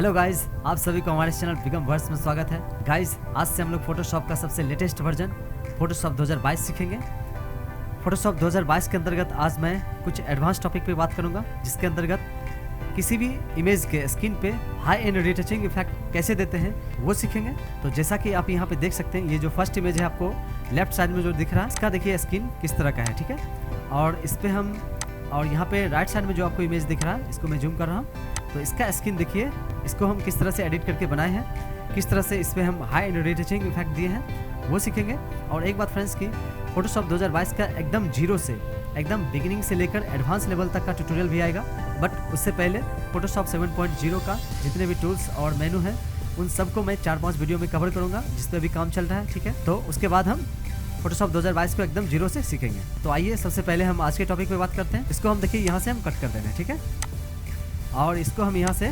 Hello guys, आप सभी को हमारे चैनल बिगम वर्स में स्वागत है। गाइज, आज से हम लोग फोटोशॉप का सबसे लेटेस्ट वर्जन फोटोशॉप 2022 सीखेंगे। फोटोशॉप 2022 के अंतर्गत आज मैं कुछ एडवांस टॉपिक पे बात करूंगा, जिसके अंतर्गत किसी भी इमेज के स्क्रीन पे हाई एंड रिटचिंग इफेक्ट कैसे देते हैं वो सीखेंगे। तो जैसा कि आप यहाँ पे देख सकते हैं, ये जो फर्स्ट इमेज है आपको लेफ्ट साइड में जो दिख रहा है, इसका देखिए स्क्रीन किस तरह का है, ठीक है। और इस पे हम और यहाँ पे राइट साइड में जो आपको इमेज दिख रहा है, इसको मैं जूम कर रहा हूँ, तो इसका स्क्रीन देखिए, इसको हम किस तरह से एडिट करके बनाए हैं, किस तरह से इस पर हम हाई एंड रिटचिंग इफेक्ट दिए हैं वो सीखेंगे। और एक बात फ्रेंड्स की फोटोशॉप 2022 का एकदम जीरो से एकदम बिगिनिंग से लेकर एडवांस लेवल तक का ट्यूटोरियल भी आएगा। बट उससे पहले फोटोशॉप 7.0 का जितने भी टूल्स और मेनू हैं उन सबको मैं 4-5 वीडियो में कवर करूँगा, जिस पर भी काम चल रहा है, ठीक है। तो उसके बाद हम फोटोशॉप 2022 को एकदम जीरो से सीखेंगे। तो आइए सबसे पहले हम आज के टॉपिक पे बात करते हैं। इसको हम देखिए यहाँ से हम कट कर देंगे, ठीक है, और इसको हम यहाँ से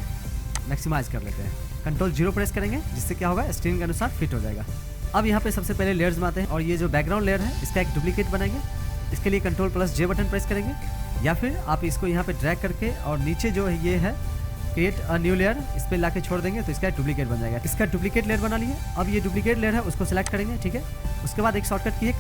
मैक्सिमाइज कर लेते हैं। कंट्रोल 0 प्रेस करेंगे, जिससे क्या होगा, स्क्रीन के अनुसार फिट हो जाएगा। अब यहाँ पे सबसे पहले लेयर्स में आते हैं और ये जो बैकग्राउंड लेयर है इसका एक डुप्लीकेट बनाएंगे। इसके लिए Ctrl+J बटन प्रेस करेंगे, या फिर आप इसको यहाँ पे ड्रैग करके और नीचे जो है ये है क्रिएट अ न्यू लेयर, इस पर लाके छोड़ देंगे तो इसका डुप्लीकेट बन जाएगा। इसका डुप्लीकेट लेयर बना लिए। अब ये डुप्लीकेट लेयर है उसको सिलेक्ट करेंगे, ठीक है। उसके बाद एक शॉर्टकट की है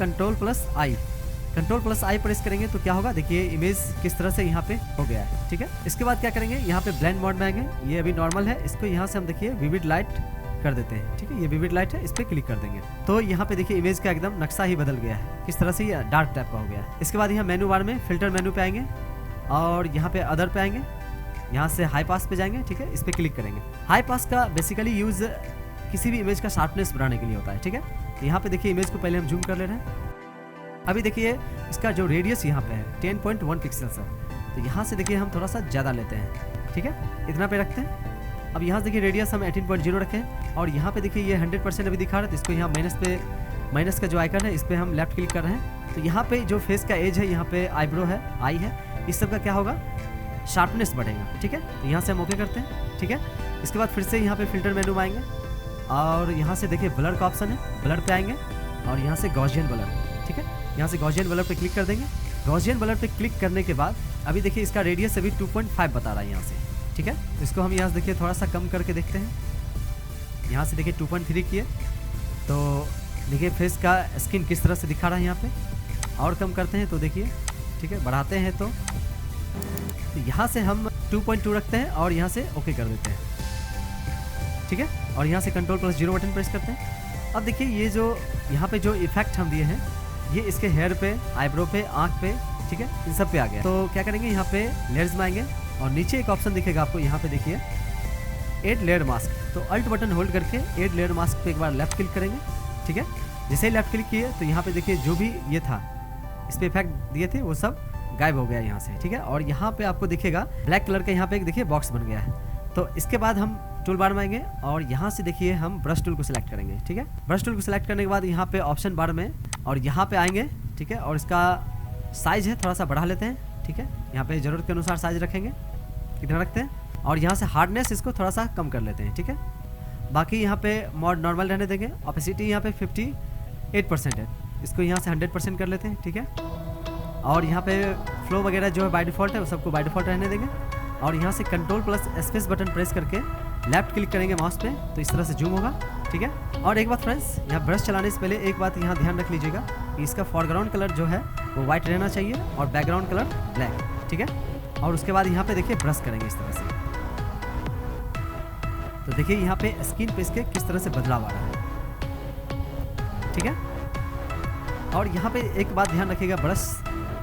Ctrl+I प्रेस करेंगे तो क्या होगा, देखिए इमेज किस तरह से यहाँ पे हो गया है, ठीक है। इसके बाद क्या करेंगे, यहाँ पे ब्लेंड मोड में आएंगे, ये अभी नॉर्मल है, इसको यहाँ से हम देखिए विविड लाइट कर देते हैं, ठीक है। ये विविड लाइट है, इस पर क्लिक कर देंगे तो यहाँ पे देखिए इमेज का एकदम नक्शा ही बदल गया है, किस तरह से ये डार्क टाइप का हो गया है। इसके बाद यहाँ मेनू बार में फिल्टर मेनू पे आएंगे और यहाँ पे अदर पे आएंगे, यहाँ से हाई पास पे जाएंगे, ठीक है, इस पर क्लिक करेंगे। हाई पास का बेसिकली यूज किसी भी इमेज का शार्पनेस बढ़ाने के लिए होता है, ठीक है। तो यहाँ पे देखिए इमेज को पहले हम जूम कर ले रहे हैं। अभी देखिए इसका जो रेडियस यहाँ पे है 10.1 पिक्सल्स है, तो यहाँ से देखिए हम थोड़ा सा ज़्यादा लेते हैं, ठीक है, इतना पे रखते हैं। अब यहाँ से देखिए रेडियस हम 18.0 रखें और यहाँ पे देखिए ये 100% अभी दिखा रहा है, तो इसको यहाँ माइनस का जो आइकन है इस पर हम लेफ्ट क्लिक कर रहे हैं। तो यहाँ पे जो फेस का एज है, यहाँ पे आईब्रो है, आई है, इस सब का क्या होगा, शार्पनेस बढ़ेगा, ठीक है। तो यहाँ से हम ओके करते हैं, ठीक है। इसके बाद फिर से यहाँ पे फिल्टर मेनू में आएंगे और यहाँ से देखिए ब्लर का ऑप्शन है, ब्लर पे आएंगे और यहाँ से गॉसियन ब्लर, ठीक है, यहाँ से गॉसियन ब्लर पे क्लिक कर देंगे। गॉसियन ब्लर पे क्लिक करने के बाद अभी देखिए इसका रेडियस अभी 2.5 बता रहा है यहाँ से, ठीक है। तो इसको हम यहाँ से देखिए थोड़ा सा कम करके देखते हैं। यहाँ से देखिए 2.3 किए तो देखिए फेस का स्किन किस तरह से दिखा रहा है यहाँ पे, और कम करते हैं तो देखिए, ठीक है, बढ़ाते हैं तो यहाँ से हम 2.2 रखते हैं और यहाँ से ओके कर देते हैं, ठीक है। और यहाँ से Ctrl+0 बटन प्रेस करते हैं। अब देखिए ये जो यहाँ पे जो इफेक्ट हम दिए हैं, ये इसके हेयर पे, आईब्रो पे, आँख पे, ठीक है, इन सब पे आ गया। तो क्या करेंगे, यहाँ पे लेयर्स में आएंगे और नीचे एक ऑप्शन दिखेगा आपको, यहाँ पे देखिए ऐड लेयर मास्क। तो अल्ट बटन होल्ड करके ऐड लेयर मास्क पे एक बार लेफ्ट क्लिक करेंगे, ठीक है। जैसे ही लेफ्ट क्लिक किए तो यहाँ पे देखिए जो भी ये था, इस पे इफेक्ट दिए थे, वो सब गायब हो गया यहाँ से, ठीक है। और यहाँ पे आपको दिखेगा ब्लैक कलर का, यहाँ पे एक देखिए बॉक्स बन गया है। तो इसके बाद हम टूल बार में आएंगे और यहाँ से देखिए हम ब्रश टूल को सिलेक्ट करेंगे, ठीक है। ब्रश टूल को सिलेक्ट करने के बाद यहाँ पे ऑप्शन बार में और यहाँ पे आएंगे, ठीक है, और इसका साइज है थोड़ा सा बढ़ा लेते हैं, ठीक है। यहाँ पे ज़रूरत के अनुसार साइज रखेंगे, कितना रखते हैं, और यहाँ से हार्डनेस इसको थोड़ा सा कम कर लेते हैं, ठीक है। बाकी यहाँ पे मोड नॉर्मल रहने देंगे। ऑपेसिटी यहाँ पे 58% है, इसको यहाँ से 100% कर लेते हैं, ठीक है। और यहाँ पे फ्लो वगैरह जो है बाय डिफ़ॉल्ट है वो सबको बाय डिफ़ॉल्ट रहने देंगे। और यहाँ से Ctrl+S बटन प्रेस करके लेफ्ट क्लिक करेंगे माउस पे तो इस तरह से जूम होगा, ठीक है। और एक बात फ्रेंड्स, यहाँ ब्रश चलाने से पहले एक बात यहाँ ध्यान रख लीजिएगा कि इसका फोरग्राउंड कलर जो है वो वाइट रहना चाहिए और बैकग्राउंड कलर ब्लैक, ठीक है। और उसके बाद यहाँ पे देखिए ब्रश करेंगे इस तरह से, तो देखिए यहाँ पे स्क्रीन पे इसके किस तरह से बदलाव आ रहा है, ठीक है। और यहाँ पे एक बात ध्यान रखिएगा, ब्रश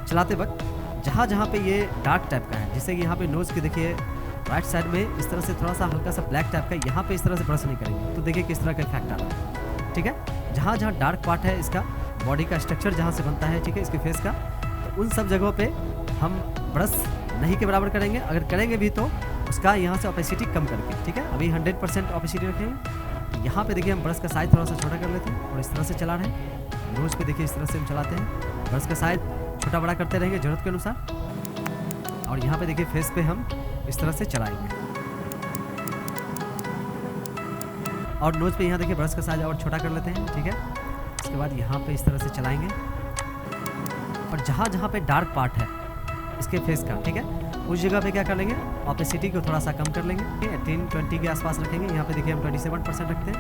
चलाते वक्त जहाँ जहाँ पे ये डार्क टाइप का है, जैसे कि यहाँ पे नोज़ के देखिए राइट साइड में इस तरह से थोड़ा सा हल्का सा ब्लैक टाइप का, यहाँ पे इस तरह से ब्रश नहीं करेंगे तो देखिए किस तरह का इफेक्ट आ रहा है, ठीक है। जहाँ जहाँ डार्क पार्ट है इसका बॉडी का स्ट्रक्चर जहाँ से बनता है, ठीक है, इसके फेस का, तो उन सब जगहों पे हम ब्रश नहीं के बराबर करेंगे। अगर करेंगे भी तो उसका यहाँ से ऑपेसिटी कम करके, ठीक है। अभी 100% ऑपेसिटी रखेंगे। यहाँ पे देखिए हम ब्रश का साइज थोड़ा सा छोटा कर लेते हैं और इस तरह से चला रहे हैं। नोज पे देखिए इस तरह से हम चलाते हैं, ब्रश का साइज छोटा बड़ा करते रहेंगे ज़रूरत के अनुसार। और यहाँ पे देखिए फेस पे हम इस तरह से चलाएंगे और नोज पे यहाँ देखिए ब्रश का साइज और छोटा कर लेते हैं, ठीक है। इसके बाद यहाँ पे इस तरह से चलाएंगे और जहाँ जहाँ पे डार्क पार्ट है इसके फेस का, ठीक है, उस जगह पे क्या कर लेंगे, ऑपेसिटी को थोड़ा सा कम कर लेंगे, 18-20 के आसपास रखेंगे। यहाँ पे देखिए हम 27% रखते हैं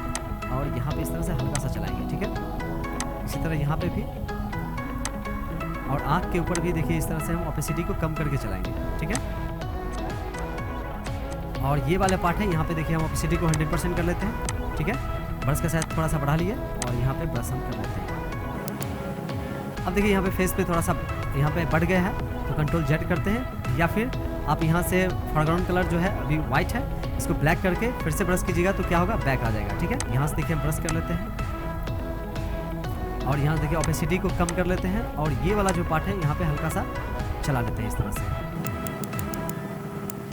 और यहाँ पे इस तरह से हल्का सा चलाएंगे, ठीक है। इसी तरह यहाँ पे भी और आँख के ऊपर भी देखिए इस तरह से हम ऑपेसिटी को कम करके चलाएंगे, ठीक है। और ये वाले पार्ट है, यहाँ पे देखिए हम ऑपेसिटी को 100% कर लेते हैं, ठीक है। ब्रश का साइज थोड़ा सा बढ़ा लिए और यहाँ पे ब्रश हम कर लेते हैं। अब देखिए यहाँ पे फेस पे थोड़ा सा यहाँ पे बढ़ गया है तो कंट्रोल जेड करते हैं, या फिर आप यहाँ से फोरग्राउंड कलर जो है अभी वाइट है, इसको ब्लैक करके फिर से ब्रश कीजिएगा तो क्या होगा, बैक आ जाएगा, ठीक है। यहाँ से देखिए हम ब्रश कर लेते हैं और यहाँ देखिए ऑपेसिटी को कम कर लेते हैं और ये वाला जो पार्ट है यहाँ पे हल्का सा चला लेते हैं इस तरह से।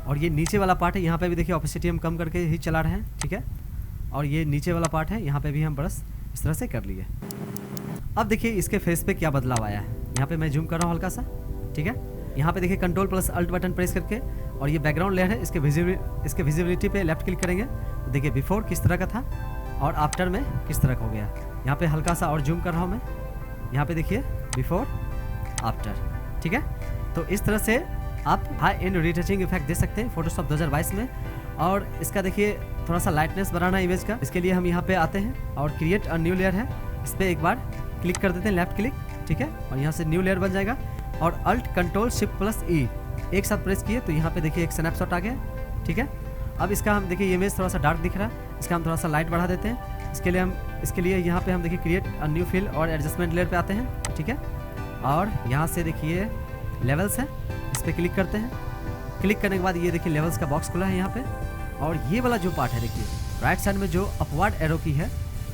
और ये नीचे वाला पार्ट है, यहाँ पे भी देखिए ऑपेसिटी हम कम करके ही चला रहे हैं, ठीक है। और ये नीचे वाला पार्ट है, यहाँ पे भी हम ब्रश इस तरह से कर लिए। अब देखिए इसके फेस पे क्या बदलाव आया है, यहाँ पे मैं जूम कर रहा हूँ हल्का सा, ठीक है। यहाँ पे देखिए control plus alt button press करके और ये बैकग्राउंड लेयर है, इसके विजिबिलिटी पे लेफ्ट क्लिक करेंगे तो देखिए बिफोर किस तरह का था और आफ्टर में किस तरह का हो गया। यहाँ पे हल्का सा और जूम कर रहा हूँ मैं, यहाँ पे देखिए बिफोर आफ्टर, ठीक है। तो इस तरह से आप हाई एंड रीटचिंग इफेक्ट दे सकते हैं फोटोशॉप 2022 में। और इसका देखिए थोड़ा सा लाइटनेस बढ़ाना है इमेज का, इसके लिए हम यहाँ पे आते हैं और क्रिएट अ न्यू लेयर है, इस पर एक बार क्लिक कर देते हैं, लेफ्ट क्लिक, ठीक है। और यहाँ से न्यू लेयर बन जाएगा और अल्ट कंट्रोल शिफ्ट प्लस ई एक साथ प्रेस किए तो यहाँ पे देखिए एक स्नैपशॉट आ गया, ठीक है। अब इसका हम देखिए इमेज थोड़ा सा डार्क दिख रहा है, इसका हम थोड़ा सा लाइट बढ़ा देते हैं। इसके लिए यहाँ पे हम देखिए क्रिएट अ न्यू फिल और एडजस्टमेंट लेयर पे आते हैं, ठीक है। और यहाँ से देखिए लेवल्स है, इस पर क्लिक करते हैं। क्लिक करने के बाद ये देखिए लेवल्स का बॉक्स खुला है यहाँ पे। और ये वाला जो पार्ट है देखिए राइट साइड में जो अपवर्ड एरो की है,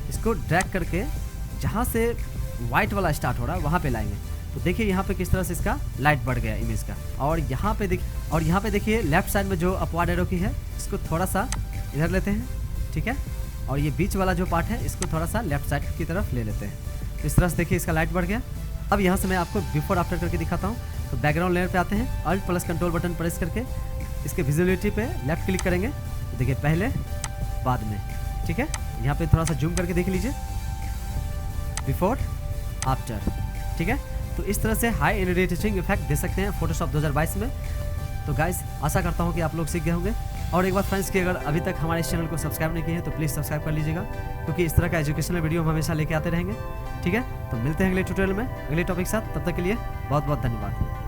इसको ड्रैग करके जहाँ से वाइट वाला स्टार्ट हो रहा है वहाँ पे लाएंगे तो देखिए यहाँ पे किस तरह से इसका लाइट बढ़ गया इमेज का। और यहाँ पे देखिए लेफ्ट साइड में जो अपवर्ड एरो की है, इसको थोड़ा सा इधर लेते हैं, ठीक है। और ये बीच वाला जो पार्ट है इसको थोड़ा सा लेफ्ट साइड की तरफ ले लेते हैं, तो इस तरह से देखिए इसका लाइट बढ़ गया। अब यहाँ से मैं आपको बिफोर आफ्टर करके दिखाता हूँ। तो बैकग्राउंड लेयर पे आते हैं, alt plus control button press करके इसके विजिबिलिटी पे लेफ्ट क्लिक करेंगे तो देखिए पहले बाद में, ठीक है। यहाँ पे थोड़ा सा जूम करके देख लीजिए बिफोर आफ्टर, ठीक है। तो इस तरह से हाई एंड रीटचिंग इफेक्ट दे सकते हैं फोटोशॉप 2022 में। तो गाइस आशा करता हूँ कि आप लोग सीख गए होंगे। और एक बार फ्रेंड्स कि अगर अभी तक हमारे इस चैनल को सब्सक्राइब नहीं किए हैं तो प्लीज़ सब्सक्राइब कर लीजिएगा, क्योंकि इस तरह का एजुकेशनल वीडियो हम हमेशा लेके आते रहेंगे, ठीक है। तो मिलते हैं अगले ट्यूटोरियल में अगले टॉपिक के साथ, तब तक के लिए बहुत बहुत धन्यवाद।